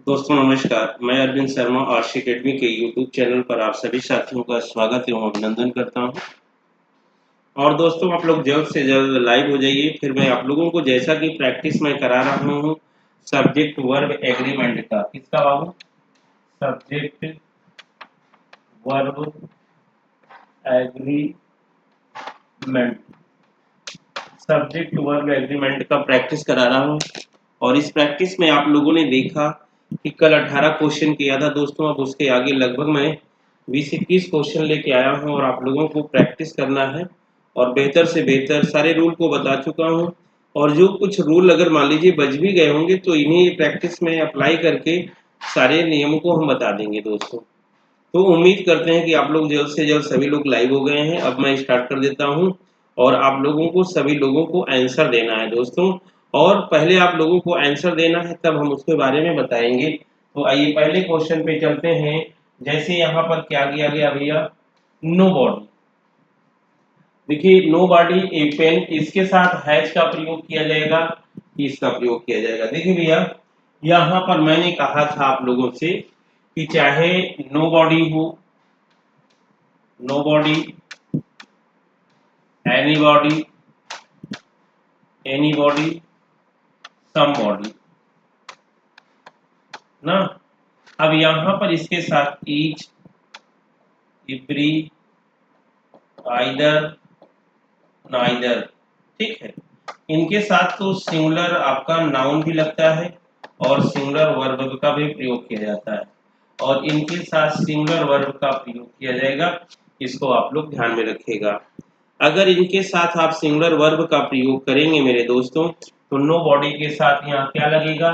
दोस्तों नमस्कार, मैं अरविंद शर्मा आर्ट्स एकेडमी के यूट्यूब चैनल पर आप सभी साथियों का स्वागत एवं अभिनंदन करता हूं। और दोस्तों आप लोग जल्द से जल्द लाइव हो जाइए। फिर मैं आप लोगों को जैसा कि प्रैक्टिस मैं करा रहा हूं सब्जेक्ट वर्ब एग्रीमेंट का। किसका बाबू? Subject verb agreement. Subject verb agreement का प्रैक्टिस करा रहा हूं। और इस प्रैक्टिस में आप लोगों ने देखा कि कल 18 क्वेश्चन किया था दोस्तों। अब उसके आगे लगभग मैं 20-21 क्वेश्चन लेके आया हूं और आप लोगों को प्रैक्टिस करना है और बेहतर से बेहतर सारे रूल को बता चुका हूं। और जो कुछ रूल अगर मान लीजिए बच भी गए होंगे तो इन्हीं प्रैक्टिस में अप्लाई करके सारे नियमों को हम बता देंगे दोस्तों। तो उम्मीद करते हैं कि आप लोग जल्द से जल्द सभी लोग लाइव हो गए हैं। अब मैं स्टार्ट कर देता हूं और आप लोगों को सभी लोगों को आंसर देना है दोस्तों। और पहले आप लोगों को आंसर देना है तब हम उसके बारे में बताएंगे। तो आइए पहले क्वेश्चन पे चलते हैं। जैसे यहाँ पर क्या किया गया भैया, नो बॉडी। देखिए नो बॉडी ए पेन, इसके साथ हैज का प्रयोग किया जाएगा, इसका प्रयोग किया जाएगा। देखिए भैया यहाँ पर मैंने कहा था आप लोगों से कि चाहे नो बॉडी हो, nobody, anybody, anybody, somebody ना। अब यहाँ पर इसके साथ ईच, एवरी, आइदर, नाइदर, ठीक है। इनके साथ तो सिंगुलर आपका नाउन भी लगता है और सिंगुलर वर्ब का भी प्रयोग किया जाता है और इनके साथ सिंगुलर वर्ब का प्रयोग किया जाएगा। इसको आप लोग ध्यान में रखिएगा। अगर इनके साथ आप सिंगुलर वर्ब का प्रयोग करेंगे मेरे दोस्तों तो नो बॉडी के साथ यहाँ क्या लगेगा,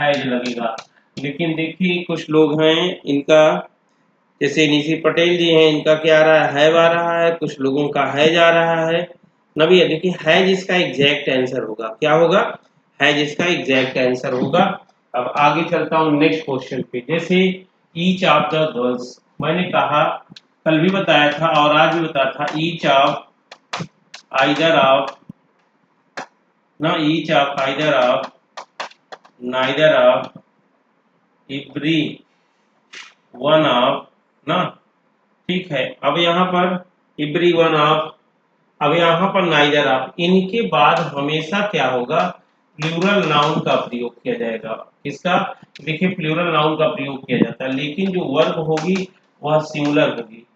हैज लगेगा। लेकिन देखिए कुछ लोग हैं इनका, जैसे निशी पटेल जी हैं, इनका क्या आ रहा है, हैव आ रहा है, कुछ लोगों का हैज आ रहा है ना भैया। देखिए हैज इसका एग्जैक्ट आंसर होगा, क्या होगा, हैज इसका एग्जैक्ट आंसर होगा। अब आगे चलता हूँ नेक्स्ट क्वेश्चन पे। जैसे ईच ऑफ द गर्ल्स, मैंने कहा कल भी बताया था और आज भी बताया था, ईच ऑफ, आइदर ऑफ ना, each of, either of, neither of, every one of ना, ठीक है। अब यहाँ पर एवरी वन ऑफ, अब यहाँ पर नाइदर ऑफ, इनके बाद हमेशा क्या होगा, प्लूरल नाउन का प्रयोग किया जाएगा। किसका? देखिए प्लूरल नाउन का प्रयोग किया जाता है, लेकिन जो वर्ब होगी वह सिंगुलर होगी।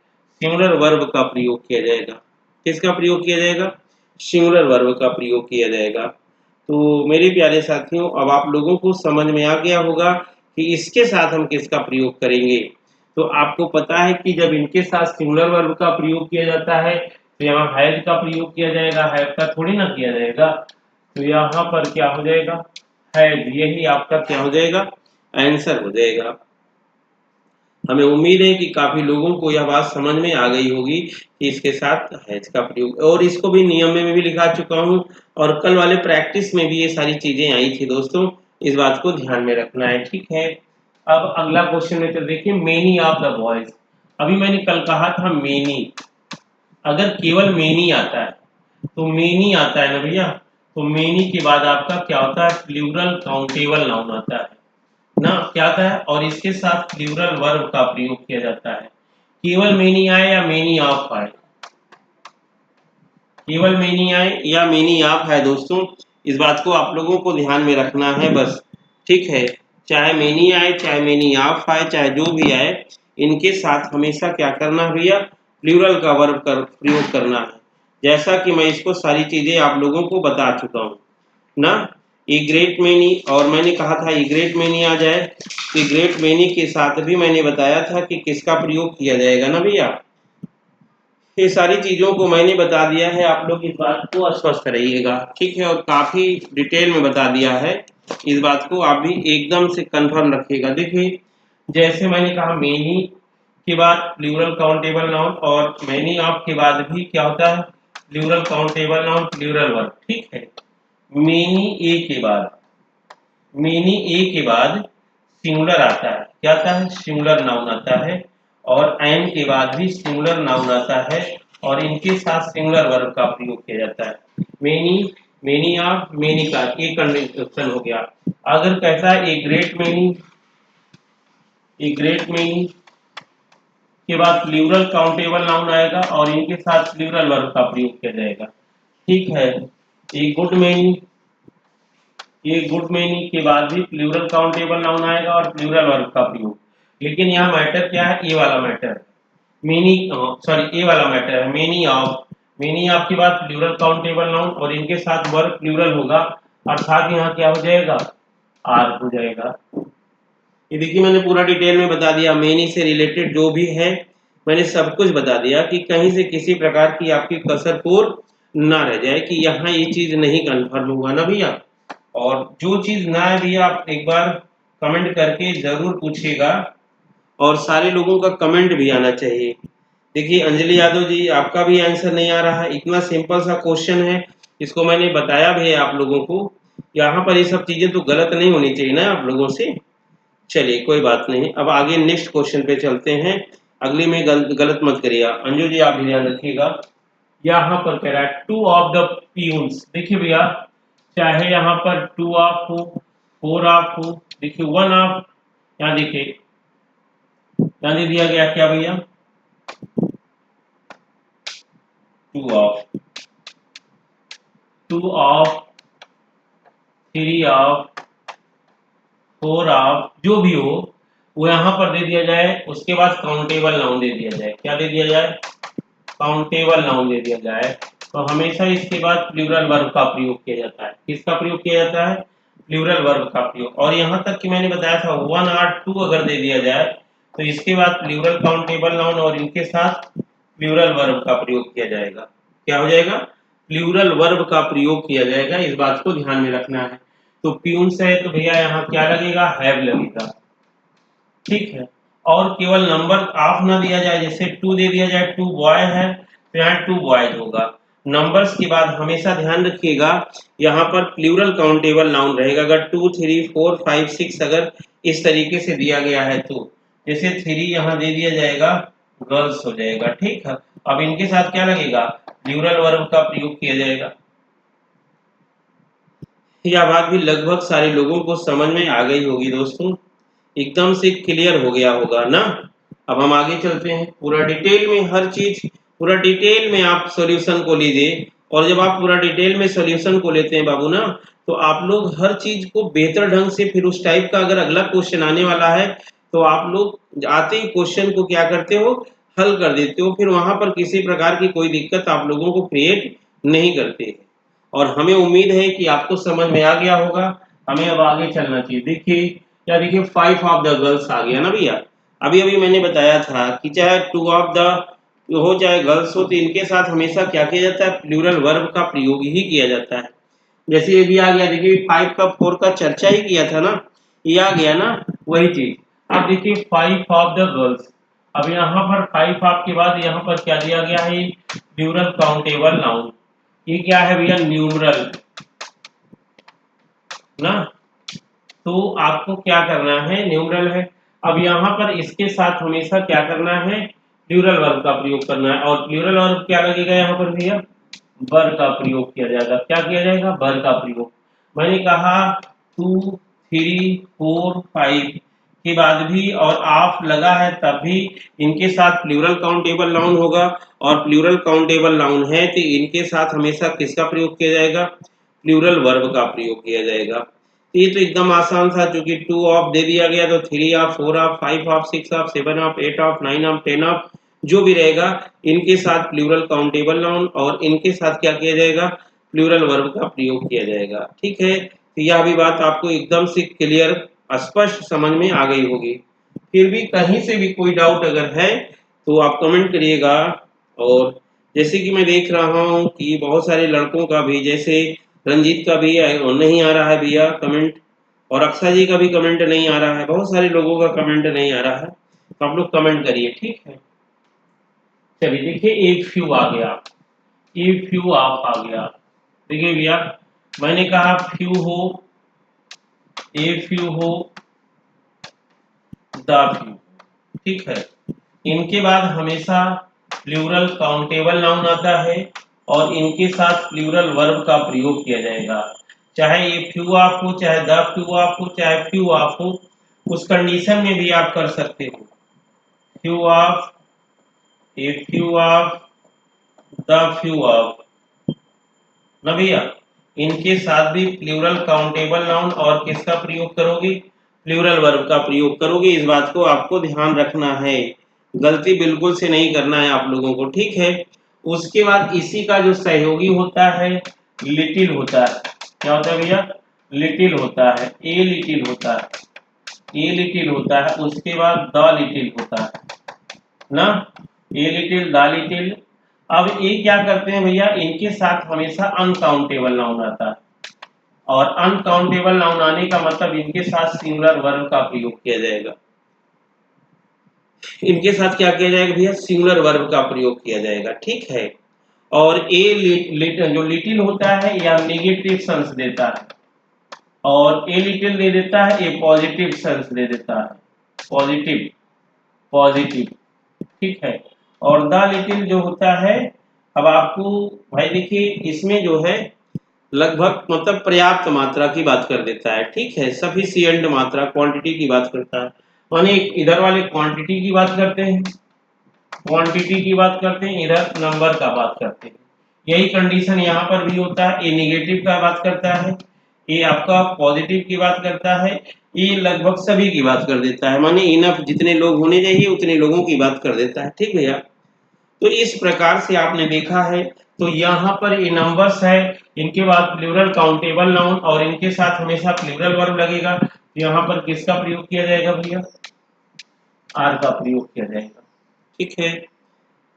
सिंगुलर वर्ब का प्रयोग किया जाएगा। किसका प्रयोग किया जाएगा? सिंगुलर वर्ब का प्रयोग किया जाएगा। तो मेरे प्यारे साथियों अब आप लोगों को समझ में आ गया होगा कि इसके साथ हम किसका प्रयोग करेंगे। तो आपको पता है कि जब इनके साथ सिंगुलर वर्ब का प्रयोग किया जाता है तो यहाँ हैव का प्रयोग किया जाएगा, हैव का थोड़ी ना किया जाएगा। तो यहाँ पर क्या हो जाएगा, हैव, यही आपका क्या हो जाएगा, आंसर हो जाएगा। हमें उम्मीद है कि काफी लोगों को यह बात समझ में आ गई होगी कि इसके साथ हैज का प्रयोग, और इसको भी नियम में भी लिखा चुका हूँ और कल वाले प्रैक्टिस में भी ये सारी चीजें आई थी दोस्तों। इस बात को ध्यान में रखना है, ठीक है। अब अगला क्वेश्चन में चल देखिए, मेनी ऑफ द बॉयज। अभी मैंने कल कहा था मेनी, अगर केवल मेनी आता है तो मेनी आता है ना भैया, तो मेनी के बाद आपका क्या होता है, प्लूरल काउंटेबल नाउन आता है ना, क्या आता है, और इसके साथ प्लूरल वर्ब का प्रयोग किया जाता है। केवल मेनी आए या मेनी ऑफ आए, केवल मेनी आए या मेनी ऑफ है दोस्तों, इस बात को आप लोगों को ध्यान में रखना है बस, ठीक है। चाहे मेनी आए, चाहे मेनी ऑफ आए, चाहे जो भी आए, इनके साथ हमेशा क्या करना है भैया, प्लूरल का वर्ब कर प्रयोग करना है। जैसा कि मैं इसको सारी चीजें आप लोगों को बता चुका हूँ ना। ए ग्रेट मेनी, और मैंने कहा था ए ग्रेट मेनी आ जाए, ए ग्रेट मेनी के साथ भी मैंने बताया था कि किसका प्रयोग किया जाएगा ना भैया। ये सारी चीजों को मैंने बता दिया है, आप लोग इस बात को आश्वस्त रहिएगा, ठीक है। और काफी डिटेल में बता दिया है, इस बात को आप भी एकदम से कंफर्म रखिएगा। देखिए जैसे मैंने कहा मेनी के बाद प्लूरल काउंटेबल नाउन, और मेनी ऑफ के बाद भी क्या होता है, plural countable noun, plural verb, ठीक है। मेनी ए के बाद, मेनी ए के बाद सिंगुलर आता है, क्या आता है, सिंगुलर नाउन आता है, और एन के बाद भी सिंगुलर नाउन आता है और इनके साथ सिंगुलर वर्ब का प्रयोग किया जाता है। मेनी, मेनी ऑफ, मेनी का एक कंडीशन हो गया। अगर कैसा है, a great many, a great many के बाद प्लूरल काउंटेबल नाउन आएगा और इनके साथ प्लूरल वर्ब का प्रयोग किया जाएगा। ठीक है, ए गुड मेनी, ये गुड मेनी के बाद भी प्लूरल काउंटेबल नाउन आएगा और प्लूरल वर्ब का प्रयोग। लेकिन यहाँ मैटर क्या है, ए वाला मैटर, मेनी सॉरी ए वाला मैटर है, मेनी ऑफ। मेनी ऑफ के बाद प्लूरल काउंटेबल नाउन और इनके साथ वर्ब प्लूरल होगा, अर्थात यहाँ क्या हो जाएगा, आर हो जाएगा। ये देखिए मैंने पूरा डिटेल में बता दिया, मेनी से रिलेटेड जो भी है मैंने सब कुछ बता दिया कि कहीं से किसी प्रकार की आपकी कसरपुर ना रह जाए कि यहाँ ये चीज नहीं कंफर्म हुआ ना भैया। और जो चीज ना है भैया आप एक बार कमेंट करके जरूर पूछिएगा और सारे लोगों का कमेंट भी आना चाहिए। देखिए अंजलि यादव जी आपका भी आंसर नहीं आ रहा है, इतना सिंपल सा क्वेश्चन है, इसको मैंने बताया भी है आप लोगों को। यहाँ पर ये सब चीजें तो गलत नहीं होनी चाहिए ना आप लोगों से। चलिए कोई बात नहीं, अब आगे नेक्स्ट क्वेश्चन पे चलते हैं। अगली में गलत मत करिएगा, अंजू जी आप भी ध्यान रखिएगा। यहाँ पर कह रहा है टू ऑफ द प्यून्स, देखिए भैया चाहे यहाँ पर टू ऑफ हो, फोर ऑफ हो, देखिए वन ऑफ, यहाँ देखिए यहाँ दे दिया गया क्या भैया, two of, two of, three of, four of, जो भी हो वो यहाँ पर दे दिया जाए, उसके बाद काउंटेबल नाउन दे दिया जाए। क्या दे दिया जाए, काउंटेबल नाउन दे दिया जाए। तो हमेशा इसके बाद प्लूरल वर्ब का प्रयोग किया जाता है। किसका प्रयोग किया जाता है, प्लूरल वर्ब का प्रयोग। और यहाँ तक कि मैंने बताया था वन और टू अगर दे दिया जाए तो इसके बाद प्लूरल काउंटेबल नाउन और इनके साथ प्लूरल वर्ब का प्रयोग किया जाएगा। क्या हो जाएगा, प्लूरल वर्ब का प्रयोग किया जाएगा, इस बात को ध्यान में रखना है। तो प्यून्स है तो भैया यहाँ क्या लगेगा, हैव लगेगा। ठीक है, और केवल नंबर ऑफ ना दिया जाए, जैसे टू दे दिया जाए, टू बॉय है तो यहाँ टू बॉयज होगा। नंबर्स के बाद हमेशा ध्यान रखिएगा यहाँ पर प्लूरल काउंटेबल नाउन रहेगा। अगर two three four five six अगर इस तरीके से दिया गया है तो जैसे थ्री यहाँ दे दिया जाएगा, गर्ल्स हो जाएगा। ठीक है, अब इनके साथ क्या लगेगा, प्लूरल वर्ब का प्रयोग किया जाएगा। यह बात भी लगभग सारे लोगों को समझ में आ गई होगी दोस्तों, एकदम से क्लियर हो गया होगा ना। अब हम आगे चलते हैं, पूरा डिटेल में हर चीज, पूरा डिटेल में आप सॉल्यूशन को लीजिए। और जब आप पूरा डिटेल में सॉल्यूशन को लेते हैं बाबू ना, तो आप लोग हर चीज को बेहतर ढंग से, फिर उस टाइप का अगर अगला क्वेश्चन आने वाला है तो आप लोग आते ही क्वेश्चन को क्या करते हो, हल कर देते हो, फिर वहां पर किसी प्रकार की कोई दिक्कत आप लोगों को क्रिएट नहीं करते। और हमें उम्मीद है कि आपको समझ में आ गया होगा। हमें अब आगे चलना चाहिए। देखिए क्या, देखिए फाइव ऑफ द गर्ल्स आ गया ना भैया। अभी अभी मैंने बताया था कि चाहे टू ऑफ द हो चाहे गर्ल्स हो, तो इनके साथ हमेशा क्या किया जाता है, प्लूरल वर्ब का प्रयोग ही किया जाता है। जैसे ये भी आ गया, देखिए फाइव का फोर का चर्चा ही किया था ना, ये आ गया ना वही चीज। अब देखिए फाइव ऑफ द गर्ल्स, अब यहाँ पर फाइव ऑफ के बाद यहाँ पर क्या दिया गया है, प्लूरल काउंटेबल नाउन। ये क्या है भैया, न्यूमरल ना, तो आपको क्या करना है, न्यूमरल है। अब यहाँ पर इसके साथ हमेशा क्या करना है, प्लूरल वर्ब का प्रयोग करना है। और प्लूरल वर्ब क्या लगेगा यहाँ पर भैया, वर का प्रयोग किया जाएगा। क्या किया जाएगा, वर का प्रयोग। मैंने कहा टू थ्री फोर फाइव के बाद भी और ऑफ लगा है तब भी इनके साथ प्लूरल काउंटेबल नाउन होगा। और प्लूरल काउंटेबल नाउन है तो इनके साथ हमेशा किसका प्रयोग किया जाएगा, प्लूरल वर्ब का प्रयोग किया जाएगा। ये तो एकदम आसान था, क्योंकि टू ऑफ दे दिया गया तो three of, four of, five of, six of, seven of, eight of, nine of, ten of, जो भी रहेगा इनके साथ प्लूरल काउंटेबल नाउन और इनके साथ क्या किया जाएगा, प्लूरल वर्ब का प्रयोग किया जाएगा। ठीक है, तो यह भी बात आपको एकदम से क्लियर स्पष्ट समझ में आ गई होगी। फिर भी कहीं से भी कोई डाउट अगर है तो आप कमेंट करिएगा। और जैसे कि मैं देख रहा हूँ कि बहुत सारे लड़कों का भी, जैसे रंजीत का भी नहीं आ रहा है भैया कमेंट, और अक्षय जी का भी कमेंट नहीं आ रहा है, बहुत सारे लोगों का कमेंट नहीं आ रहा है, तो आप लोग कमेंट करिए। ठीक है, चलिए देखिए एक फ्यू आ गया, एक फ्यू आप आ गया। देखिए भैया मैंने कहा फ्यू हो, ए फ्यू हो, द फ्यू। ठीक है, इनके बाद हमेशा प्लूरल काउंटेबल नाउन आता है और इनके साथ प्लूरल वर्ब का प्रयोग किया जाएगा। चाहे ये फ्यू ऑफ हो, चाहे द फ्यू ऑफ हो, चाहे फ्यू ऑफ हो, उस कंडीशन में भी आप कर सकते हो few of, a few of, the few of ना भैया। इनके साथ भी प्लूरल काउंटेबल नाउन और किसका प्रयोग करोगे, प्लूरल वर्ब का प्रयोग करोगे। इस बात को आपको ध्यान रखना है, गलती बिल्कुल से नहीं करना है आप लोगों को, ठीक है। उसके बाद इसी का जो सहयोगी होता है लिटिल होता है। क्या होता है भैया, लिटिल होता है, ए लिटिल होता है, ए लिटिल होता है। उसके बाद द लिटिल होता है ना, ए लिटिल, द लिटिल। अब ये क्या करते हैं भैया, इनके साथ हमेशा अनकाउंटेबल नाउन आता है, और अनकाउंटेबल नाउन आने का मतलब इनके साथ सिंगुलर वर्ब का प्रयोग किया जाएगा। इनके साथ क्या किया जाएगा भैया, सिंगुलर वर्ब का प्रयोग किया जाएगा, ठीक है। और ए जो लिटिल होता है या नेगेटिव सेंस देता है, और ए लिटिल दे देता है, ए पॉजिटिव सेंस दे देता है, पॉजिटिव पॉजिटिव, ठीक है। और द लिटिल जो होता है, अब आपको भाई देखिए इसमें जो है लगभग मतलब पर्याप्त मात्रा की बात कर देता है, ठीक है, सफिशिएंट मात्रा, क्वांटिटी की बात करता है। माने इधर वाले क्वांटिटी की बात करते हैं, क्वांटिटी की बात करते हैं, इधर नंबर का बात करते हैं। यही कंडीशन यहाँ पर भी होता है, ए निगेटिव का बात करता है, ए आपका पॉजिटिव की बात करता है, ये लगभग सभी की बात कर देता है, माने इनफ जितने लोग होने चाहिए उतने लोगों की बात कर देता है, ठीक भैया। तो इस प्रकार से आपने देखा है, तो यहाँ पर ये नंबर्स है, इनके बाद प्लूरल काउंटेबल नाउन और इनके साथ हमेशा प्लूरल वर्ब लगेगा। यहाँ पर किसका प्रयोग किया जाएगा भैया, आर का प्रयोग किया जाएगा, ठीक है।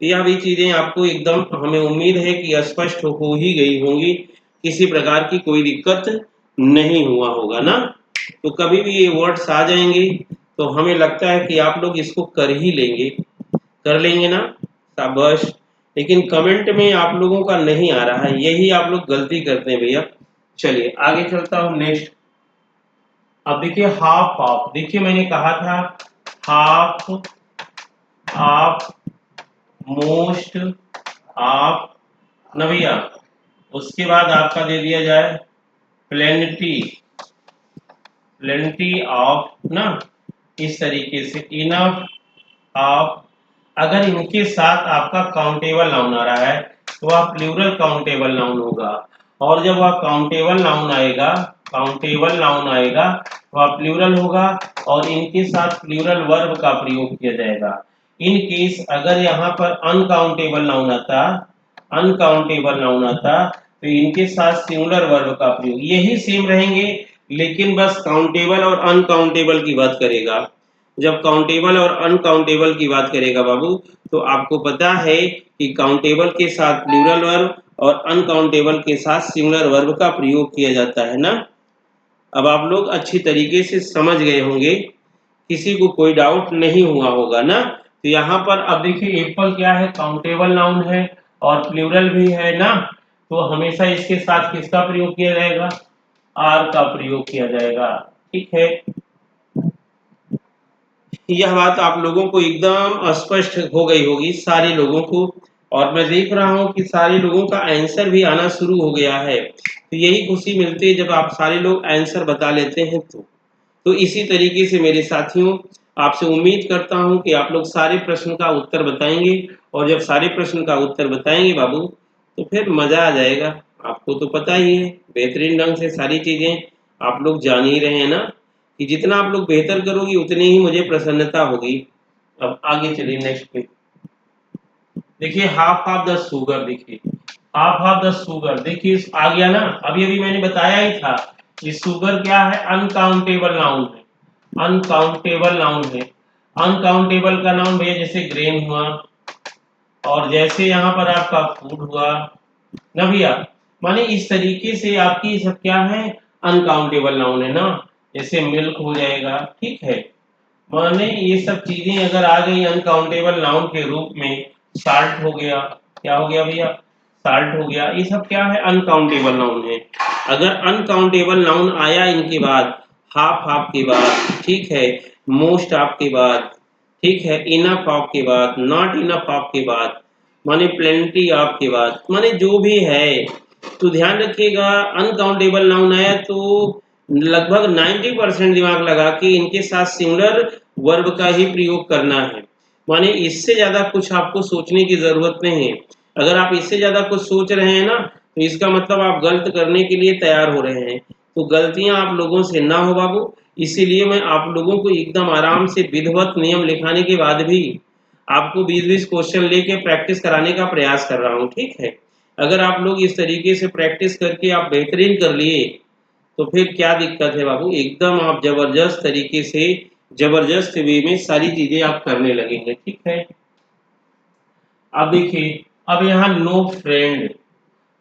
यह भी चीजें आपको एकदम, हमें उम्मीद है कि स्पष्ट हो ही गई होंगी, किसी प्रकार की कोई दिक्कत नहीं हुआ होगा ना। तो कभी भी ये वर्ड्स आ जाएंगे तो हमें लगता है कि आप लोग इसको कर ही लेंगे, कर लेंगे ना, शाबाश। लेकिन कमेंट में आप लोगों का नहीं आ रहा है, यही आप लोग गलती करते हैं भैया। चलिए आगे चलता हूँ नेक्स्ट। अब देखिए हाफ ऑफ, देखिए मैंने कहा था हाफ ऑफ, मोस्ट ऑफ ना भैया। उसके बाद आपका दे दिया जाए प्लेंटी, प्लेंटी ऑफ ना, इस तरीके से इनफ ऑफ। अगर इनके साथ आपका काउंटेबल नाउन आ रहा है तो वह प्लूरल काउंटेबल नाउन होगा, और जब वह काउंटेबल नाउन आएगा, काउंटेबल नाउन आएगा वह प्लूरल होगा, और इनके साथ प्लूरल वर्ब का प्रयोग किया जाएगा। इन केस अगर यहाँ पर अनकाउंटेबल नाउन आता, अनकाउंटेबल नाउन आता, तो इनके साथ सिंगुलर वर्ब का प्रयोग, यही सेम रहेंगे, लेकिन बस काउंटेबल और अनकाउंटेबल की बात करेगा। जब काउंटेबल और अनकाउंटेबल की बात करेगा बाबू, तो आपको पता है कि काउंटेबल के साथ प्लूरल वर्ब और अनकाउंटेबल के साथ सिंगुलर वर्ब का प्रयोग किया जाता है ना। अब आप लोग अच्छी तरीके से समझ गए होंगे, किसी को कोई डाउट नहीं हुआ होगा ना। तो यहाँ पर अब देखिए एप्पल क्या है, काउंटेबल नाउन है और प्लूरल भी है ना, तो हमेशा इसके साथ किसका प्रयोग किया जाएगा, आर का प्रयोग किया जाएगा, ठीक है। यह बात आप लोगों को एकदम स्पष्ट हो गई होगी सारे लोगों को, और मैं देख रहा हूं कि सारे लोगों का आंसर भी आना शुरू हो गया है। तो यही खुशी मिलती है जब आप सारे लोग आंसर बता लेते हैं। तो इसी तरीके से मेरे साथियों, आपसे उम्मीद करता हूं कि आप लोग सारे प्रश्न का उत्तर बताएंगे, और जब सारे प्रश्न का उत्तर बताएंगे बाबू तो फिर मजा आ जाएगा। आपको तो पता ही है, बेहतरीन ढंग से सारी चीजें आप लोग जान ही रहे हैं ना, कि जितना आप लोग बेहतर करोगे उतनी ही मुझे प्रसन्नता होगी। अब आगे चलिए नेक्स्ट पे। देखिए हाफ ऑफ द शुगर, देखिए हाफ ऑफ द शुगर, देखिए आ गया ना, अभी अभी मैंने बताया ही था कि शुगर क्या है, अनकाउंटेबल नाउन है, अनकाउंटेबल नाउन है। अनकाउंटेबल का नाउन भैया जैसे ग्रेन हुआ, और जैसे यहाँ पर आपका फूड हुआ ना भैया, माने इस तरीके से आपकी सब क्या है, अनकाउंटेबल नाउन है ना। जैसे मिल्क हो जाएगा, ठीक है, माने ये सब चीजें अगर आ गई अनकाउंटेबल नाउन के रूप में, साल्ट हो गया, क्या हो गया भैया, साल्ट हो गया, ये सब क्या है, अनकाउंटेबल नाउन है। अगर अनकाउंटेबल नाउन आया इनके बाद, हाफ हाफ के बाद, ठीक है, मोस्ट ऑफ के बाद, ठीक है, इनफ ऑफ के बाद, नॉट इनफ ऑफ के बाद, माने प्लेंटी ऑफ के बाद, माने जो भी है, तो ध्यान रखिएगा अनकाउंटेबल नाउन आया तो लगभग 90% दिमाग लगा के इनके साथ सिंगुलर वर्ब का ही प्रयोग करना है। माने इससे ज्यादा कुछ आपको सोचने की जरूरत नहीं है। अगर आप इससे ज्यादा कुछ सोच रहे हैं ना, तो इसका मतलब आप गलत करने के लिए तैयार हो रहे हैं। तो गलतियां आप लोगों से ना हो बाबू, इसीलिए मैं आप लोगों को एकदम आराम से विधिवत नियम लिखाने के बाद भी आपको 20-20 क्वेश्चन लेके प्रैक्टिस कराने का प्रयास कर रहा हूँ, ठीक है। अगर आप लोग इस तरीके से प्रैक्टिस करके आप बेहतरीन कर लिए, तो फिर क्या दिक्कत है बाबू, एकदम आप जबरदस्त तरीके से जबरदस्त वे में सारी चीजें आप करने लगेंगे, ठीक है। अब देखिए, अब यहाँ no friend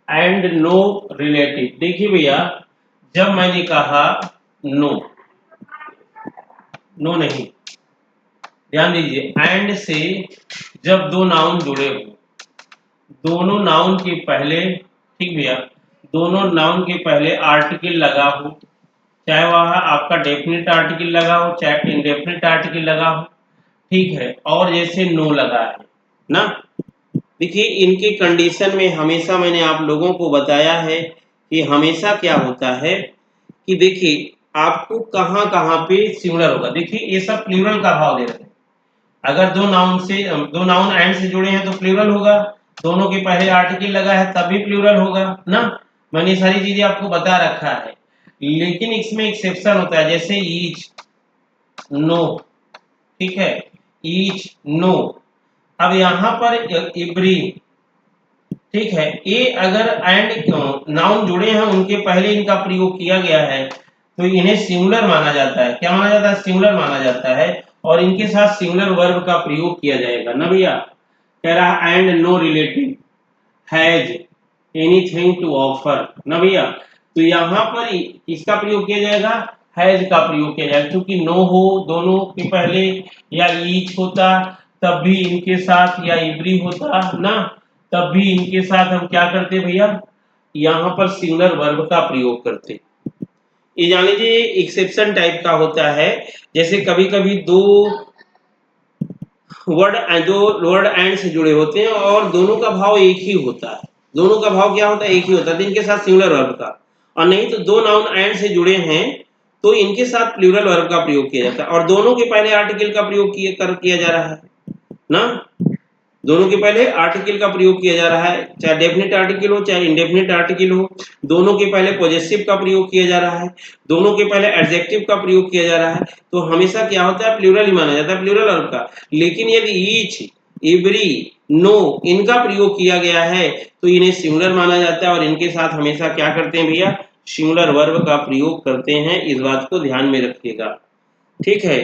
and no relative. देखिए भैया, जब मैंने कहा नो, नो नहीं, ध्यान दीजिए, एंड से जब दो नाउन जुड़े हो, दोनों नाउन के पहले, ठीक भैया, दोनों नाउन के पहले आर्टिकल लगा हो, चाहे वह आपका डेफिनेट आर्टिकल लगा हो चाहे इनडेफिनेट आर्टिकल लगा हो, ठीक है, और जैसे नो लगा है ना। देखिए, इनके कंडीशन में हमेशा मैंने आप लोगों को बताया है कि हमेशा क्या होता है कि देखिए आपको कहाँ कहाँ पे सिंगुलर होगा। देखिए ये सब प्लूरल का भाव दे रहे हैं। अगर दो नाउन एंड से जुड़े हैं तो प्लूरल होगा, दोनों के पहले आर्टिकल लगा है तब भी प्लूरल होगा ना। मैंने सारी चीजें आपको बता रखा है, लेकिन इसमें एक्सेप्शन होता है, जैसे ईच, नो, ठीक है, ईच, नो। अब यहाँ पर एवरी, ठीक है, ये अगर एंड नाउन जुड़े हैं उनके पहले इनका प्रयोग किया गया है तो इन्हें सिंगुलर माना जाता है। क्या माना जाता है? सिंगुलर माना जाता है, और इनके साथ सिंगुलर वर्ब का प्रयोग किया जाएगा ना भैया। कह रहा and no relative has anything to offer ना भैया, तो यहाँ पर इसका प्रयोग किया जाएगा, हैज का प्रयोग किया जाएगा, क्योंकि नो हो दोनों के पहले या ईच होता तब भी इनके साथ, या इवरी होता ना तब भी इनके साथ हम क्या करते भैया, यहाँ पर सिंगुलर वर्ब का प्रयोग करते। ये जान लीजिए एक्सेप्शन टाइप का होता है, जैसे कभी कभी दो वर्ड एंड से जुड़े होते हैं और दोनों का भाव एक ही होता है, दोनों का भाव क्या होता है? एक ही होता है, तो इनके साथ सिंगुलर वर्ब का। और नहीं तो दो नाउन एंड से जुड़े हैं तो इनके साथ प्लूरल वर्ब का प्रयोग किया जाता है, और दोनों के पहले आर्टिकल का प्रयोग किया जा रहा है ना, दोनों के पहले आर्टिकल का प्रयोग किया जा रहा है, चाहे डेफिनेट आर्टिकल हो चाहे इंडेफिनेट आर्टिकल हो, दोनों के पहले पॉजेसिव का प्रयोग किया जा रहा है, दोनों के पहले एडजेक्टिव का प्रयोग किया जा रहा है, तो हमेशा क्या होता है? प्लूरल ही माना जाता है, प्लूरल वर्ब का। लेकिन यदि ईच, एवरी, नो इनका प्रयोग किया गया है तो इन्हें सिंगुलर माना जाता है, और इनके साथ हमेशा क्या करते हैं भैया? सिंगुलर वर्ब का प्रयोग करते हैं। इस बात को ध्यान में रखिएगा, ठीक है,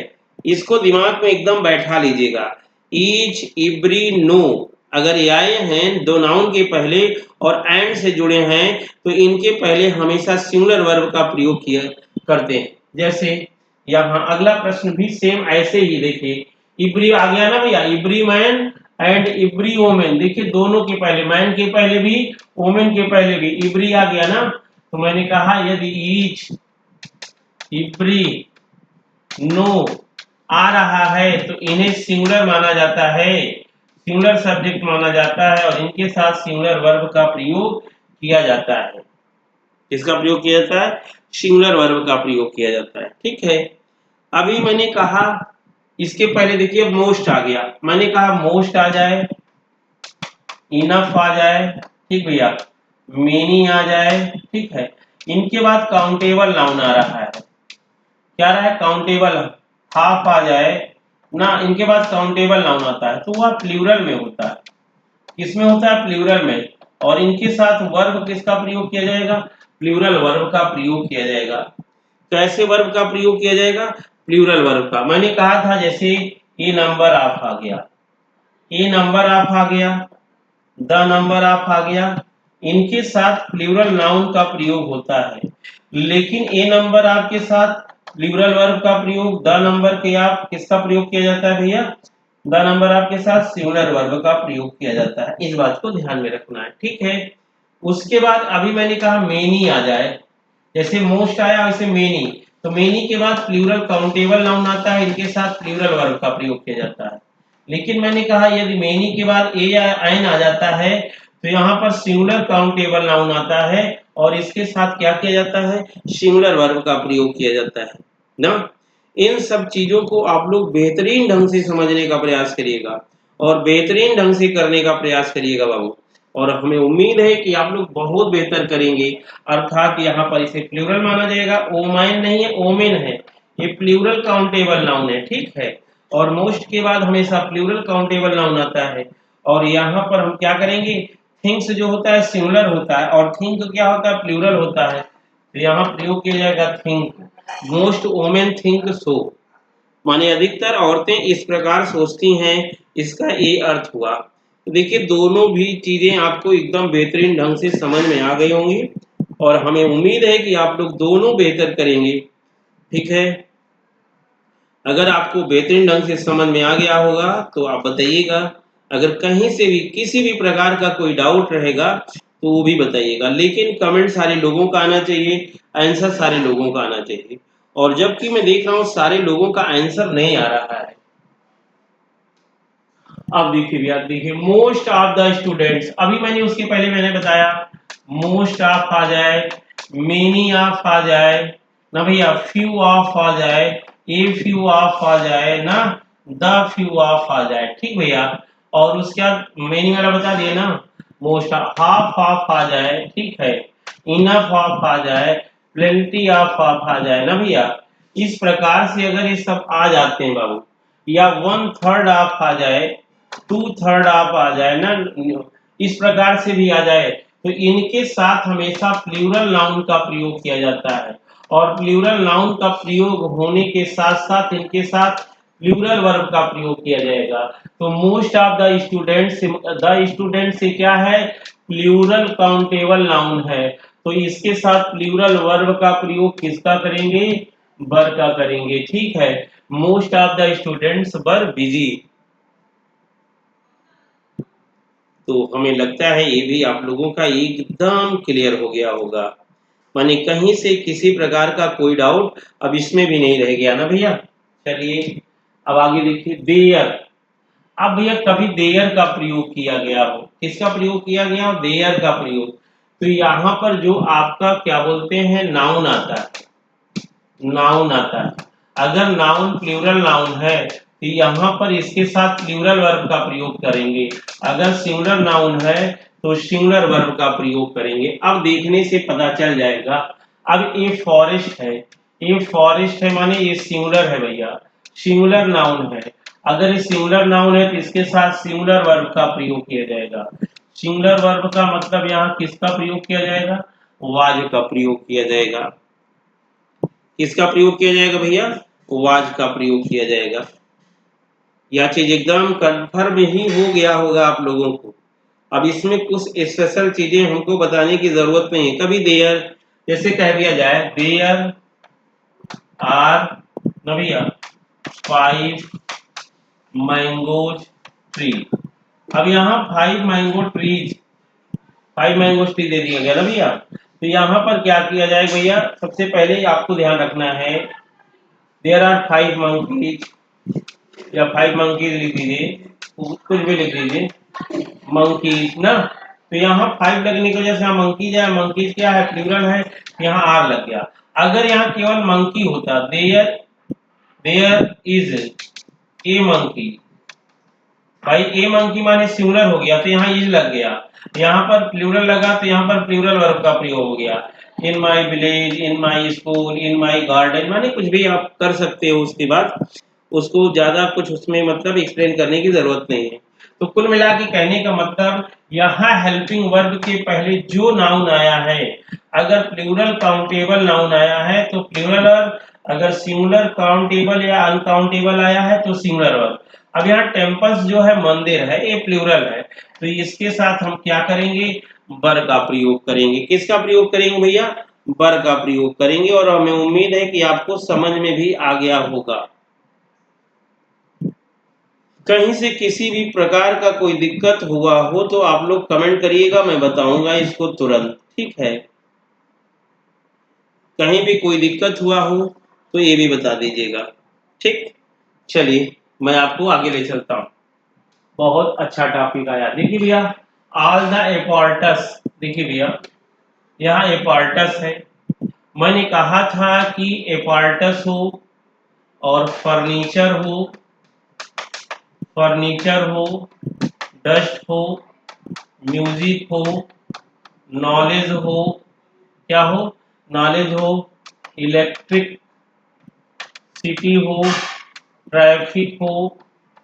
इसको दिमाग में एकदम बैठा लीजिएगा। ईच, इवरी, नो अगर ये आए हैं दो नाउन के पहले और एंड से जुड़े हैं तो इनके पहले हमेशा सिंगुलर वर्ब का प्रयोग किया करते हैं। जैसे यहाँ अगला प्रश्न भी सेम ऐसे ही, देखिए इवरी आ गया ना भैया, every man and every women. देखिए दोनों के पहले, मैन के पहले भी वोमेन के पहले भी इवरी आ गया ना, तो मैंने कहा यदि ईच, इवरी, नो आ रहा है तो इन्हें सिंगुलर माना जाता है, सिंगुलर सब्जेक्ट माना जाता है, और इनके साथ सिंगुलर वर्ब का प्रयोग किया जाता है। किसका प्रयोग किया जाता है? सिंगुलर वर्ब का प्रयोग किया जाता है, ठीक है। अभी मैंने कहा इसके पहले देखिए मोस्ट आ गया, मैंने कहा मोस्ट आ जाए, इनफ आ जाए, ठीक भैया, मेनी आ जाए, ठीक है, इनके बाद काउंटेबल नाउन आ रहा है, क्या रहा है? काउंटेबल, हाफ आ जाए ना, इनके बाद काउंटेबल नाउन आता है तो वह प्लूरल में होता है। किसमें होता है? प्लूरल में, और इनके साथ वर्ब किसका प्रयोग किया जाएगा? प्लूरल वर्ब का प्रयोग किया जाएगा। कैसे वर्ब का प्रयोग किया जाएगा? प्लूरल वर्ब का। मैंने कहा था जैसे ए नंबर ऑफ आ गया, ए नंबर ऑफ आ गया, द नंबर ऑफ आ गया, इनके साथ प्लूरल नाउन का प्रयोग होता है। लेकिन ए नंबर ऑफ के साथ प्लूरल वर्ब का प्रयोग, द नंबर के आप किसका प्रयोग किया जाता है भैया? द नंबर ऑफ के साथ सिंगुलर वर्ब का प्रयोग किया जाता है। इस बात को ध्यान में रखना है, ठीक है। उसके बाद अभी मैंने कहा मेनी आ जाए, जैसे मोस्ट आया वैसे मेनी, तो मेनी के बाद प्लूरल काउंटेबल नाउन आता है, इनके साथ प्लूरल वर्ब का प्रयोग किया जाता है। लेकिन मैंने कहा यदि मेनी के बाद ए या एन आ जाता है तो यहाँ पर सिंगुलर काउंटेबल नाउन आता है और इसके साथ क्या किया जाता है, सिंगुलर वर्ब का प्रयोग किया जाता है ना। इन सब चीजों को आप लोग बेहतरीन ढंग से समझने का प्रयास करिएगा और बेहतरीन ढंग से करने का प्रयास करिएगा बाबू, और हमें उम्मीद है कि आप लोग बहुत बेहतर करेंगे। अर्थात यहाँ पर इसे प्लूरल माना जाएगा, ओमाइन नहीं है, ओमेन है, ये प्लूरल काउंटेबल नाउन है, ठीक है। और मोस्ट के बाद हमेशा प्लूरल काउंटेबल नाउन आता है। और यहाँ पर हम क्या करेंगे, थिंग्स जो होता है सिंगुलर होता है और थिंक क्या होता है, प्लूरल होता है। तो यहाँ प्रयोग किया जाएगा think, most women think so, माने अधिकतर औरतें इस प्रकार सोचती हैं, इसका ये अर्थ हुआ। तो देखिए दोनों भी चीजें आपको एकदम बेहतरीन ढंग से समझ में आ गई होंगी और हमें उम्मीद है कि आप लोग दोनों बेहतर करेंगे, ठीक है। अगर आपको बेहतरीन ढंग से समझ में आ गया होगा तो आप बताइएगा, अगर कहीं से भी किसी भी प्रकार का कोई डाउट रहेगा तो वो भी बताइएगा, लेकिन कमेंट सारे लोगों का आना चाहिए, आंसर सारे लोगों का आना चाहिए। और जबकि मैं देख रहा हूँ सारे लोगों का आंसर नहीं आ रहा है। अब देखिए भैया, देखिए मोस्ट ऑफ द स्टूडेंट्स, अभी मैंने उसके पहले मैंने बताया मोस्ट ऑफ आ जाए, मेनी ऑफ आ जाए ना भैया, फ्यू ऑफ आ जाए, ए फ्यू ऑफ आ जाए ना, द फ्यू ऑफ आ जाए, ठीक भैया। और उसके बाद मेनी वाला बता दिए ना, मोस्ट हाफ ऑफ आ जाए, ठीक है, इनफ ऑफ आ जाए, प्लेंटी ऑफ आ जाए ना भैया। इस प्रकार से अगर ये सब आ जाते हैं बाबू, या वन थर्ड ऑफ आ जाए, टू थर्ड ऑफ आ जाए ना, इस प्रकार से भी आ जाए, तो इनके साथ हमेशा प्लूरल नाउन का प्रयोग किया जाता है। और प्लूरल नाउन का प्रयोग होने के साथ साथ इनके साथ प्लूरल वर्ब का प्रयोग किया जाएगा। तो मोस्ट ऑफ द स्टूडेंट से क्या है, प्लूरल काउंटेबल नाउन है, तो इसके साथ प्लूरल वर्ब का प्रयोग किसका करेंगे, वर का करेंगे, ठीक है। Most of the students were busy. तो हमें लगता है ये भी आप लोगों का एकदम क्लियर हो गया होगा, माने कहीं से किसी प्रकार का कोई डाउट अब इसमें भी नहीं रह गया ना भैया। चलिए अब आगे देखिए, देयर। अब भैया कभी देयर का प्रयोग किया गया हो, किसका प्रयोग किया गया हो, देयर का प्रयोग, तो यहाँ पर जो आपका क्या बोलते हैं नाउन आता है, नाउन आता है। अगर नाउन प्लूरल नाउन है तो यहाँ पर इसके साथ प्लूरल वर्ब का प्रयोग करेंगे, अगर सिंगुलर नाउन है तो सिंगुलर वर्ब का प्रयोग करेंगे। अब देखने से पता चल जाएगा। अब ये फॉरेस्ट है, ये फॉरेस्ट है माने ये सिंगुलर है भैया, सिंगुलर नाउन है। अगर ये सिंगुलर नाउन है तो इसके साथ सिंगुलर वर्ब का प्रयोग किया जाएगा। सिंगुलर वर्ब का मतलब यहाँ किसका प्रयोग किया जाएगा, वाज का प्रयोग किया जाएगा। किसका प्रयोग किया जाएगा भैया, वाज का प्रयोग किया जाएगा। यह चीज एकदम कन्फर्म ही हो गया होगा आप लोगों को। अब इसमें कुछ स्पेशल चीजें हमको बताने की जरूरत नहीं है। कभी देयर जैसे कह दिया जाए, देयर आर ना भैया 5 मैंगोज ट्री। अब यहाँ 5 मैंगो ट्रीज, 5 मैंगो ट्री दे दिया गया ना भैया। तो यहाँ पर क्या किया जाए भैया, सबसे पहले आपको ध्यान रखना है, देयर आर 5 मंकीज, या 5 मंकीज लिख दीजिए, कुछ भी लिख दीजिए, मंकीज ना। तो यहाँ 5 लगने की वजह से यहाँ मंकीज है, मंकीज क्या है, प्लूरल है, यहाँ आर लग गया। अगर यहाँ केवल मंकी होता, there there is a monkey, भाई ए मंकी माने सिंगुलर हो गया तो यहाँ इज लग गया, यहाँ पर प्लूरल लगा तो यहाँ पर प्लूरल वर्ब का प्रयोग हो गया। In my village, in my school, in my garden, माने कुछ भी आप कर सकते हो, उसके बाद उसको ज्यादा कुछ उसमें मतलब एक्सप्लेन करने की जरूरत नहीं है। तो कुल मिला के कहने का मतलब, यहाँ हेल्पिंग वर्ब के पहले जो नाउन आया है, अगर प्लूरल काउंटेबल नाउन आया है तो प्लूरल वर्ब, अगर सिंगुलर काउंटेबल या अनकाउंटेबल आया है तो सिंगुलर वर्ब। अब यहाँ टेम्पल्स जो है मंदिर है, ये प्लूरल है, तो इसके साथ हम क्या करेंगे, बर का प्रयोग करेंगे। किसका प्रयोग करेंगे भैया, बर का प्रयोग करेंगे। और हमें उम्मीद है कि आपको समझ में भी आ गया होगा। कहीं से किसी भी प्रकार का कोई दिक्कत हुआ हो तो आप लोग कमेंट करिएगा, मैं बताऊंगा इसको तुरंत, ठीक है। कहीं भी कोई दिक्कत हुआ हो तो ये भी बता दीजिएगा, ठीक। चलिए मैं आपको आगे ले चलता हूँ। बहुत अच्छा टॉपिक आया, देखिए भैया ऑल द एपार्टस, देखिए भैया यहाँ एपार्टस है, मैंने कहा था कि एपार्टस हो और फर्नीचर हो, डस्ट हो, म्यूजिक हो, नॉलेज हो, क्या हो, नॉलेज हो, इलेक्ट्रिक सिटी हो, ट्रैफिक हो,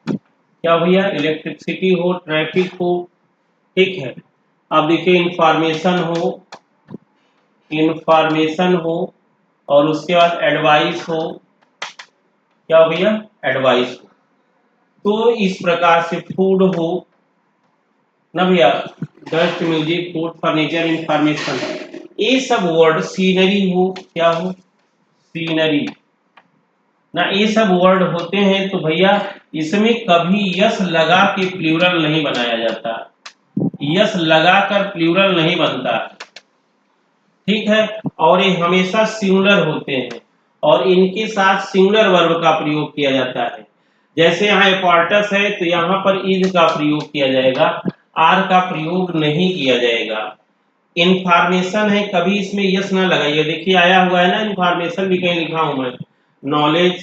क्या भैया, इलेक्ट्रिसिटी हो, ट्रैफिक हो, ठीक है। अब देखिए इंफॉर्मेशन हो और उसके बाद एडवाइस हो, क्या हो भैया, एडवाइस हो। तो इस प्रकार से फूड हो ना भैया, dust, music, food, furniture, information, ये सब वर्ड, सीनरी हो, क्या हो, सीनरी ना, ये सब वर्ड होते हैं। तो भैया इसमें कभी यस लगा के प्लूरल नहीं बनाया जाता, यस लगाकर प्लूरल नहीं बनता, ठीक है। और ये हमेशा सिंगुलर होते हैं और इनके साथ सिंगुलर वर्ब का प्रयोग किया जाता है। जैसे यहाँ एपार्टस है तो यहाँ पर इज का प्रयोग किया जाएगा, आर का प्रयोग नहीं किया जाएगा। इंफॉर्मेशन है, कभी इसमें यस ना लगाइए, देखिए आया हुआ है ना, इंफॉर्मेशन भी कहीं लिखा हूं मैं, नॉलेज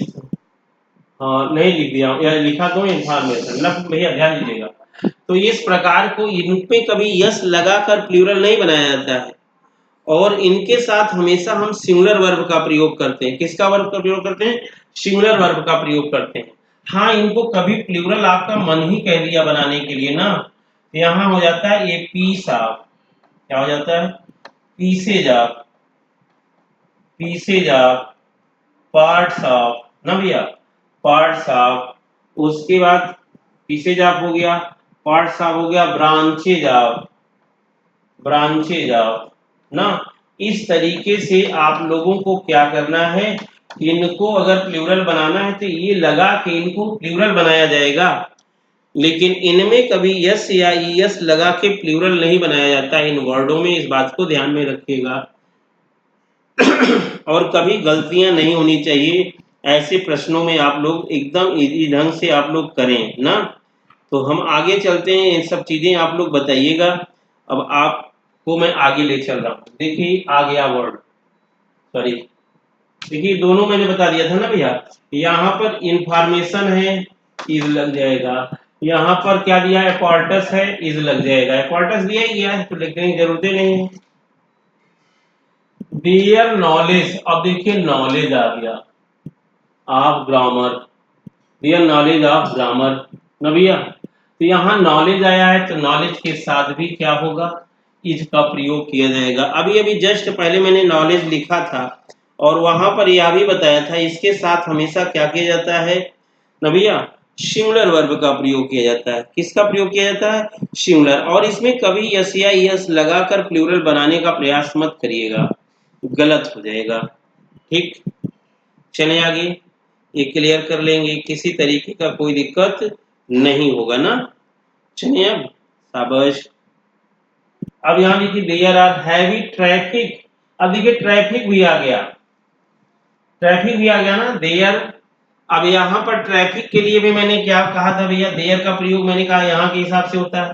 नहीं लिख दिया या लिखा तो इंफॉर्मेशन, लफ्ज भैया ध्यान दीजिएगा। तो इस प्रकार को इनपे कभी यस लगाकर प्लूरल नहीं बनाया जाता है और इनके साथ हमेशा हम सिंगुलर वर्ब का प्रयोग करते हैं। किसका वर्ब का प्रयोग करते हैं, सिंगुलर वर्ब का प्रयोग करते हैं। हाँ, इनको कभी प्लूरल आपका मन ही कह दिया बनाने के लिए ना, यहाँ हो जाता है ये पीस ऑफ, क्या हो जाता है, पीसेज ऑफ, पार्ट्स ऑफ ना भैया, पार्ट्स ऑफ, उसके बाद पीसेज ऑफ हो गया, पार्ट्स ऑफ हो गया, ब्रांचेज ऑफ ना। इस तरीके से आप लोगों को क्या करना है, इनको अगर प्लूरल बनाना है तो ये लगा के इनको प्लूरल बनाया जाएगा, लेकिन इनमें कभी यस या यस लगा के प्लूरल नहीं बनाया जाता इन वर्डों में, इस बात को ध्यान में रखिएगा। और कभी गलतियां नहीं होनी चाहिए ऐसे प्रश्नों में, आप लोग एकदम इजी ढंग से आप लोग करें ना। तो हम आगे चलते हैं, ये सब चीजें आप लोग बताइएगा। अब आपको मैं आगे ले चल रहा हूँ, देखिए आ गया वर्ड, सॉरी देखिए दोनों मैंने बता दिया था ना भैया, यहाँ पर इंफॉर्मेशन है, इज लग जाएगा, यहाँ पर क्या दिया है, एपार्टस है, इज लग जाएगा, एपार्टस दिया ही गया है तो लिखने की जरूरत नहीं है। डियर नॉलेज, अब देखिए नॉलेज आ गया of grammar, dear knowledge of grammar ना भैया। तो यहाँ नॉलेज आया है तो नॉलेज के साथ भी क्या होगा, इज का प्रयोग किया जाएगा। अभी अभी जस्ट पहले मैंने नॉलेज लिखा था और वहां पर यह भी बताया था, इसके साथ हमेशा क्या किया जाता है ना भैया, सिंगुलर वर्ब का प्रयोग किया जाता है। किसका प्रयोग किया जाता है, सिंगुलर, और इसमें कभी यस या यस लगाकर प्लूरल बनाने का प्रयास मत करिएगा, गलत हो जाएगा, ठीक। चले आगे, ये क्लियर कर लेंगे, किसी तरीके का कोई दिक्कत नहीं होगा ना। चलिए अब शाबाश। अब यहाँ देखिए देयर आर हैवी ट्रैफिक, अब देखिए ट्रैफिक भी आ गया, ट्रैफिक भी आ गया ना, देयर। अब यहाँ पर ट्रैफिक के लिए भी मैंने क्या कहा था भैया, देयर का प्रयोग मैंने कहा यहाँ के हिसाब से होता है।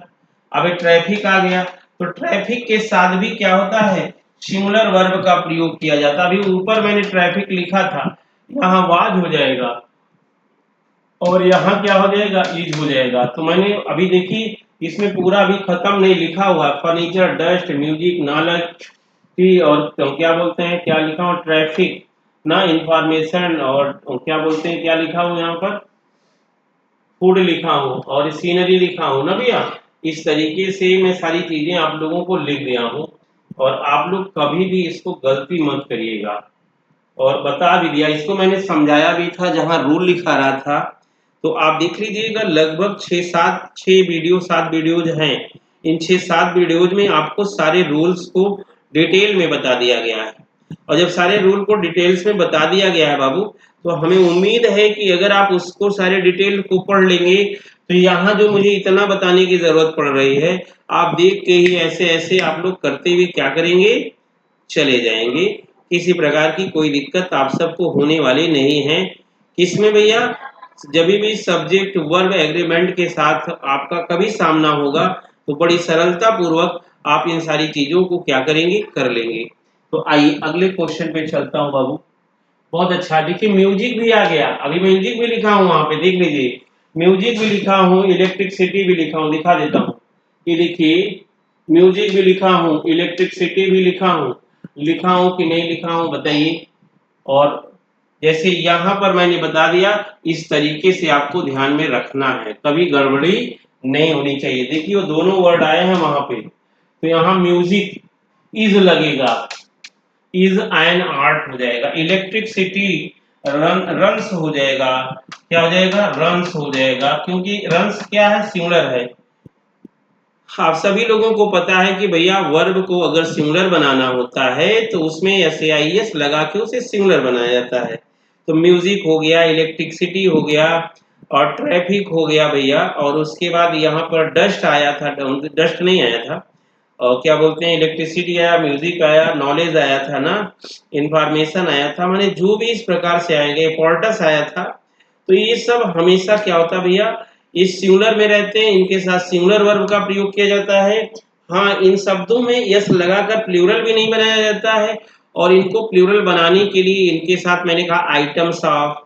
अब ट्रैफिक आ गया तो ट्रैफिक के साथ भी क्या होता है, सिंगुलर वर्ब का प्रयोग किया जाता है। अभी ऊपर मैंने ट्रैफिक लिखा था, यहाँ वाज हो जाएगा और यहाँ क्या हो जाएगा, इज हो जाएगा। तो मैंने अभी देखी इसमें पूरा अभी खत्म नहीं लिखा हुआ, फर्नीचर, डस्ट, म्यूजिक, नॉलेज और क्या बोलते हैं, क्या लिखा हो, ट्रैफिक ना, इंफॉर्मेशन और क्या बोलते हैं, क्या लिखा हो यहाँ पर, फूड लिखा हूँ और सीनरी लिखा हूँ ना भैया। इस तरीके से मैं सारी चीजें आप लोगों को लिख दिया हूँ और आप लोग कभी भी इसको गलती मत करिएगा, और बता भी दिया, इसको मैंने समझाया भी था जहां रूल लिखा रहा था। तो आप देख लीजिएगा लगभग 7 वीडियोज हैं, इन 6-7 वीडियोज में आपको सारे रूल्स को डिटेल में बता दिया गया है। और जब सारे रूल को डिटेल्स में बता दिया गया है बाबू, तो हमें उम्मीद है कि अगर आप उसको सारे डिटेल को पढ़ लेंगे तो यहाँ जो मुझे इतना बताने की जरूरत पड़ रही है, आप देख के ही ऐसे ऐसे आप लोग करते हुए क्या करेंगे, चले जाएंगे। किसी प्रकार की कोई दिक्कत आप सबको होने वाली नहीं है। किसमें भैया, जब भी सब्जेक्ट वर्ब एग्रीमेंट के साथ आपका कभी सामना होगा तो बड़ी सरलता पूर्वक आप इन सारी चीजों को क्या करेंगे, कर लेंगे। तो आइए अगले क्वेश्चन पे चलता हूँ बाबू। बहुत अच्छा, देखिए म्यूजिक भी आ गया, अभी म्यूजिक भी लिखा हूँ वहां पे, देख लीजिए म्यूजिक भी लिखा हूँ, इलेक्ट्रिसिटी भी लिखा हूँ, दिखा देता हूँ। ये देखिए म्यूजिक भी लिखा हूँ, इलेक्ट्रिसिटी भी लिखा हूँ कि नहीं लिखा हूँ बताइए। और जैसे यहाँ पर मैंने बता दिया, इस तरीके से आपको ध्यान में रखना है, कभी गड़बड़ी नहीं होनी चाहिए। देखिए वो दोनों वर्ड आए हैं वहां पे, तो यहाँ म्यूजिक इज लगेगा, इज एन आर्ट हो जाएगा, इलेक्ट्रिसिटी रंस हो जाएगा, क्या हो जाएगा, रंस हो जाएगा, क्योंकि रंस क्या है, सिंगुलर है। आप सभी लोगों को पता है कि भैया वर्ब को अगर सिंगुलर बनाना होता है तो उसमें एस लगा के उसे सिंगुलर बनाया जाता है। तो म्यूजिक हो गया, इलेक्ट्रिसिटी हो गया और ट्रैफिक हो गया भैया, और उसके बाद यहाँ पर डस्ट आया था, डस्ट नहीं आया था, और क्या बोलते हैं, इलेक्ट्रिसिटी आया, म्यूजिक आया, नॉलेज आया था ना, इंफॉर्मेशन आया था, माने जो भी इस प्रकार से आएंगे, पोर्टस आया था। तो ये सब हमेशा क्या होता है भैया, इस सिंगुलर में रहते हैं, इनके साथ सिंगुलर वर्ब का प्रयोग किया जाता है। हाँ, इन शब्दों में यस लगाकर प्लूरल भी नहीं बनाया जाता है, और इनको प्लूरल बनाने के लिए इनके साथ मैंने कहा items of,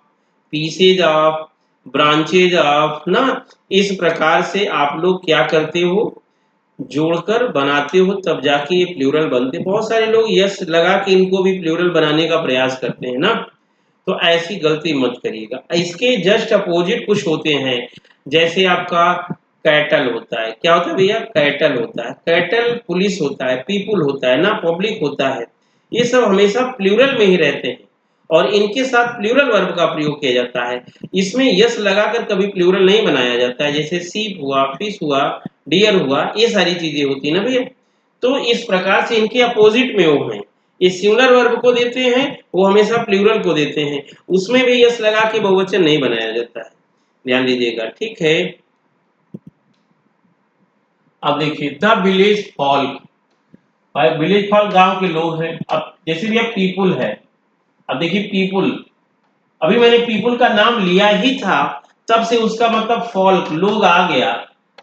pieces of, branches of ना, इस प्रकार से आप लोग क्या करते हो, जोड़कर बनाते हो, तब जाके ये प्लूरल बनते। बहुत सारे लोग यस लगा के इनको भी प्लूरल बनाने का प्रयास करते हैं ना, तो ऐसी गलती मत करिएगा। इसके जस्ट अपोजिट कुछ होते हैं, जैसे आपका कैटल होता है, क्या होता है भैया, कैटल होता है, कैटल पुलिस होता है, पीपुल होता है ना, पब्लिक होता है, ये सब हमेशा प्लूरल में ही रहते हैं, और इनके साथ प्लूरल वर्ब का प्रयोग किया जाता है। इसमें यस लगाकर कभी प्लूरल नहीं बनाया जाता है, जैसे सीप हुआ, फिश हुआ, डियर हुआ, ये सारी चीजें होती है ना भैया। तो इस प्रकार से इनके अपोजिट में वो हैं, ये सिंगुलर वर्ब को देते हैं, वो हमेशा प्लूरल को देते हैं, उसमें भी यस लगा के बहुवचन नहीं बनाया जाता है, ध्यान दीजिएगा, ठीक है। अब देखिए the village folk, village folk गांव के लोग हैं। अब जैसे भी अब पीपुल है, अब देखिए पीपुल, अभी मैंने पीपुल का नाम लिया ही था, तब से उसका मतलब फॉल्क लोग आ गया,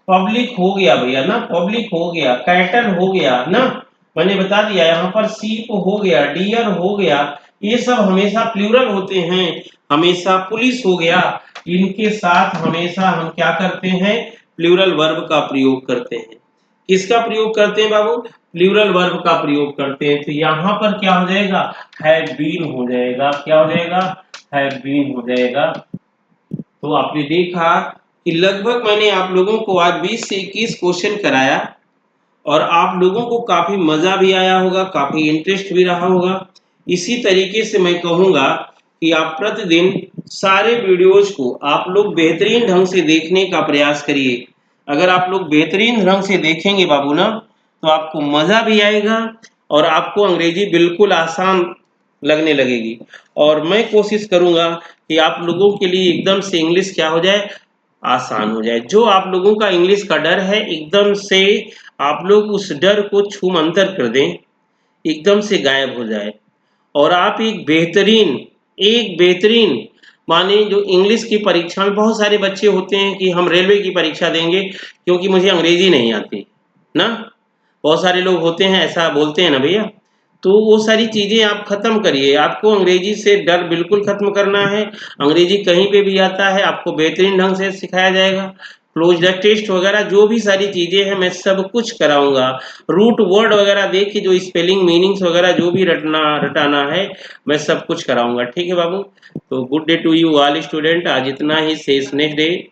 पब्लिक हो गया भैया ना, पब्लिक हो गया, कैटल हो गया ना, मैंने बता दिया, यहाँ पर सीप हो गया, डियर हो गया, ये सब हमेशा प्लूरल होते हैं, हमेशा पुलिस हो गया, इनके साथ हमेशा हम क्या करते हैं, प्लूरल वर्ब का प्रयोग करते हैं। किसका प्रयोग करते हैं बाबू, प्लूरल वर्ब का प्रयोग करते हैं। तो यहाँ पर क्या हो जाएगा, हैव बीन हो जाएगा, क्या हो जाएगा, हैव बीन हो जाएगा। तो आपने देखा कि लगभग मैंने आप लोगों को आज 20 से 21 क्वेश्चन कराया, और आप लोगों को काफी मजा भी आया होगा, काफी इंटरेस्ट भी रहा होगा। इसी तरीके से मैं कहूंगा कि आप प्रतिदिन सारे वीडियोज को आप लोग बेहतरीन ढंग से देखने का प्रयास करिए। अगर आप लोग बेहतरीन ढंग से देखेंगे बाबू ना, तो आपको मजा भी आएगा, और आपको अंग्रेजी बिल्कुल आसान लगने लगेगी। और मैं कोशिश करूंगा कि आप लोगों के लिए एकदम से इंग्लिश क्या हो जाए, आसान हो जाए। जो आप लोगों का इंग्लिश का डर है, एकदम से आप लोग उस डर को छूमंतर कर दें, एकदम से गायब हो जाए, और आप एक बेहतरीन माने, जो इंग्लिश की परीक्षा में बहुत सारे बच्चे होते हैं कि हम रेलवे की परीक्षा देंगे क्योंकि मुझे अंग्रेजी नहीं आती ना, बहुत सारे लोग होते हैं ऐसा बोलते हैं ना भैया। तो वो सारी चीजें आप खत्म करिए, आपको अंग्रेजी से डर बिल्कुल खत्म करना है। अंग्रेजी कहीं पे भी आता है, आपको बेहतरीन ढंग से सिखाया जाएगा। क्लोज द टेस्ट वगैरह जो भी सारी चीजें हैं मैं सब कुछ कराऊंगा। रूट वर्ड वगैरह देख के जो स्पेलिंग मीनिंग्स वगैरह जो भी रटाना है मैं सब कुछ कराऊंगा, ठीक है बाबू। तो good day to you all student, आज इतना ही, शेष नेक्स्ट डे।